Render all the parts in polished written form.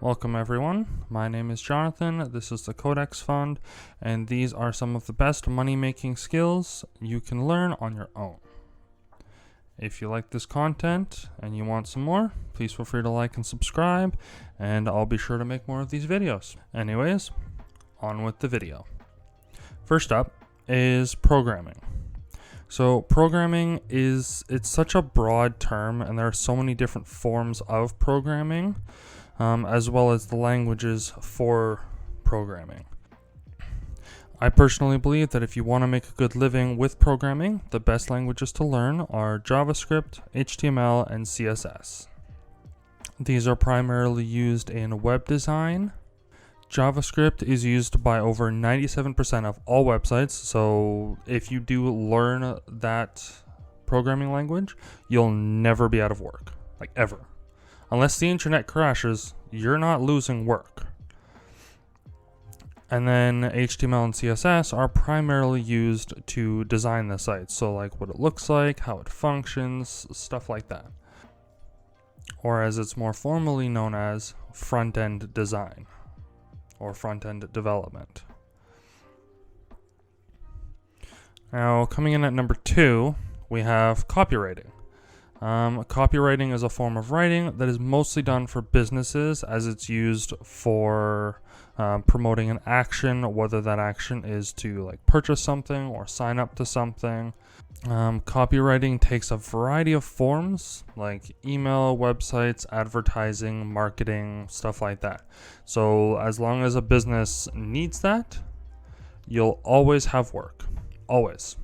Welcome everyone, my name is Jonathan, this is the Codex Fund, and these are some of the best money-making skills you can learn on your own. If you like this content and you want some more, please feel free to like and subscribe, and I'll be sure to make more of these videos. Anyways, on with the video. First up is programming. So programming it's such a broad term, and there are so many different forms of programming, as well as the languages for programming. I personally believe that if you want to make a good living with programming, the best languages to learn are JavaScript, HTML, and CSS. These are primarily used in web design. JavaScript is used by over 97% of all websites, so if you do learn that programming language, you'll never be out of work, like ever. Unless the internet crashes, you're not losing work. And then HTML and CSS are primarily used to design the site, so like what it looks like, how it functions, stuff like that. Or as it's more formally known as, front-end design or front-end development. Now, coming in at number 2, we have copywriting. Copywriting is a form of writing that is mostly done for businesses, as it's used for promoting an action, whether that action is to like purchase something or sign up to something. Copywriting takes a variety of forms like email, websites, advertising, marketing, stuff like that. So as long as a business needs that, you'll always have work. Always.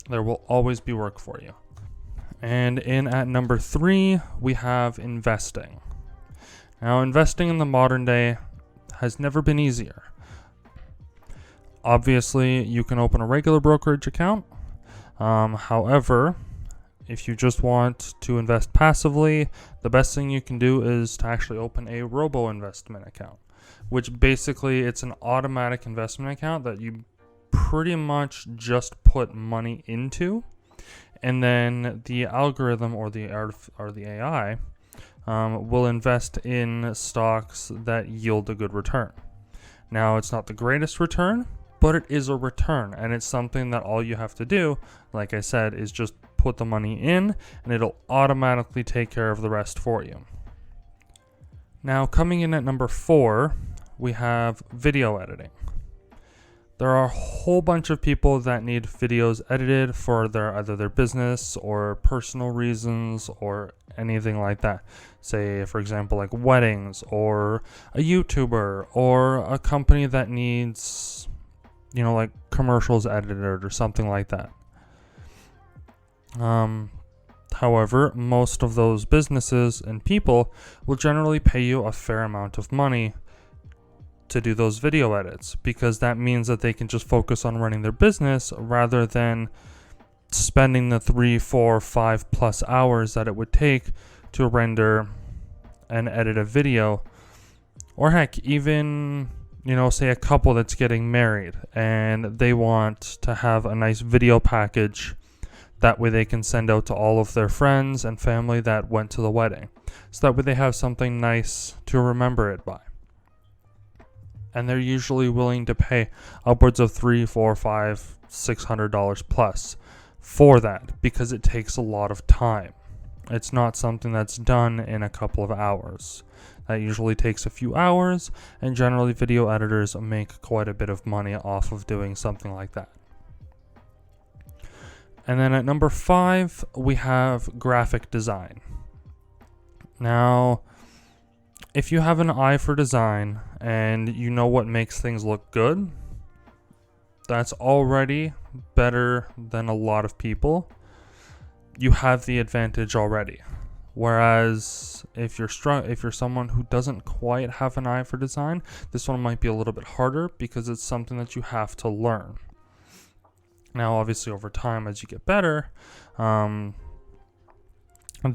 There will always be work for you. And in at number 3, we have investing. Now, investing in the modern day has never been easier. Obviously, you can open a regular brokerage account. However, if you just want to invest passively, the best thing you can do is to actually open a robo-investment account, which basically it's an automatic investment account that you pretty much just put money into. And then the algorithm or the AI will invest in stocks that yield a good return. Now, it's not the greatest return, but it is a return, and it's something that all you have to do, like I said, is just put the money in, and it'll automatically take care of the rest for you. Now, coming in at number 4, we have video editing. There are a whole bunch of people that need videos edited for either their business or personal reasons or anything like that. Say, for example, like weddings or a YouTuber or a company that needs, like commercials edited or something like that. However, most of those businesses and people will generally pay you a fair amount of money to do those video edits, because that means that they can just focus on running their business rather than spending the 3, 4, 5 plus hours that it would take to render and edit a video. Or heck, even, say a couple that's getting married and they want to have a nice video package. That way they can send out to all of their friends and family that went to the wedding. So that way they have something nice to remember it by. And they're usually willing to pay upwards of $300, $400, $500, $600 plus for that, because it takes a lot of time. It's not something that's done in a couple of hours. That usually takes a few hours, and generally video editors make quite a bit of money off of doing something like that. And then at number 5, we have graphic design. Now, if you have an eye for design and you know what makes things look good, that's already better than a lot of people. You have the advantage already. Whereas if you're someone who doesn't quite have an eye for design, this one might be a little bit harder because it's something that you have to learn. Now, obviously, over time, as you get better, the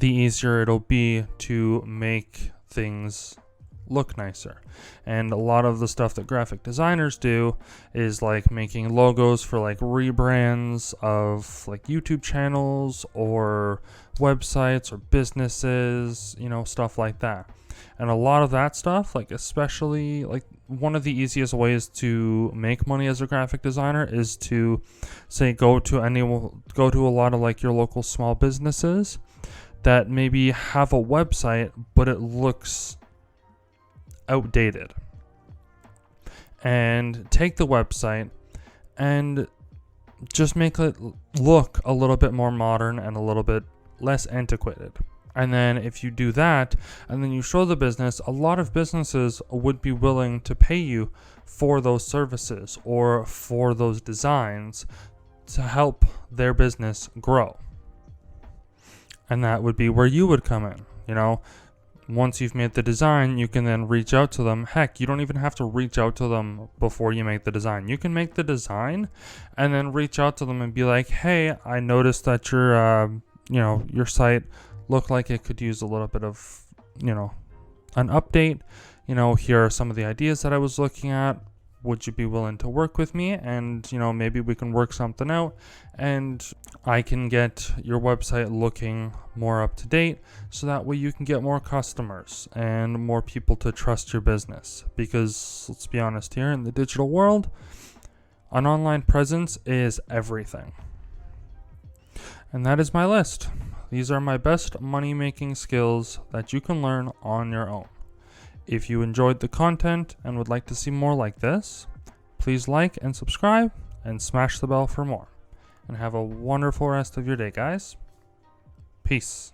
easier it'll be to make things look nicer. And a lot of the stuff that graphic designers do is like making logos for like rebrands of like YouTube channels or websites or businesses, you know, stuff like that. And a lot of that stuff, like especially like one of the easiest ways to make money as a graphic designer is to say go to a lot of like your local small businesses that maybe have a website but it looks outdated, and take the website and just make it look a little bit more modern and a little bit less antiquated. And then if you do that and then you show the business, a lot of businesses would be willing to pay you for those services or for those designs to help their business grow. And that would be where you would come in. You know, once you've made the design, you can then reach out to them. Heck, you don't even have to reach out to them before you make the design. You can make the design and then reach out to them and be like, hey, I noticed that your site looked like it could use a little bit of, an update. Here are some of the ideas that I was looking at. Would you be willing to work with me? And, maybe we can work something out and I can get your website looking more up to date so that way you can get more customers and more people to trust your business. Because let's be honest, here in the digital world, an online presence is everything. And that is my list. These are my best money-making skills that you can learn on your own. If you enjoyed the content and would like to see more like this, please like and subscribe and smash the bell for more. And have a wonderful rest of your day, guys. Peace.